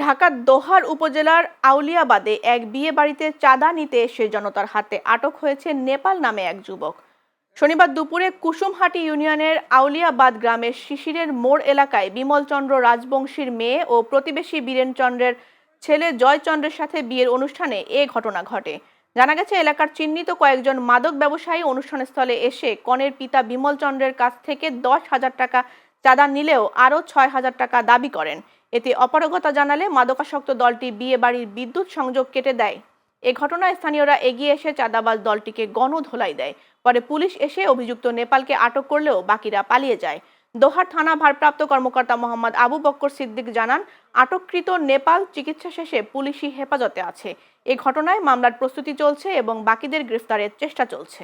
ঢাকার দোহার উপজেলার আউলিয়াবাদে এক বিয়ে বাড়িতে চাঁদা নিতে এসে জনতার হাতে আটক হয়েছে নেপাল নামে এক যুবক। শনিবার দুপুরে কুসুমহাটি ইউনিয়নের আউলিয়াবাদ গ্রামের শিশিরের মোড় এলাকায় বিমলচন্দ্র রাজবংশীর মেয়ে ও প্রতিবেশী বীরেনচন্দ্রের ছেলে জয়চন্দ্রের সাথে বিয়ের অনুষ্ঠানে এ ঘটনা ঘটে। জানা গেছে, এলাকার চিহ্নিত কয়েকজন মাদক ব্যবসায়ী অনুষ্ঠানস্থলে এসে কনের পিতা বিমলচন্দ্রের কাছ থেকে 10,000 টাকা চাঁদা নিলেও আরও 6,000 টাকা দাবি করেন। এতে অপারগতা জানালে মাদকাসক্ত দলটি বিয়ে বাড়ির বিদ্যুৎ সংযোগ কেটে দেয়। এ ঘটনায় স্থানীয়রা এগিয়ে এসে চাঁদাবাজ দলটিকে গণধোলাই দেয়। পরে পুলিশ এসে অভিযুক্ত নেপালকে আটক করলেও বাকিরা পালিয়ে যায়। দোহার থানা ভারপ্রাপ্ত কর্মকর্তা মোহাম্মদ আবু বক্কর সিদ্দিক জানান, আটককৃত নেপাল চিকিৎসা শেষে পুলিশি হেফাজতে আছে। এ ঘটনায় মামলার প্রস্তুতি চলছে এবং বাকিদের গ্রেফতারের চেষ্টা চলছে।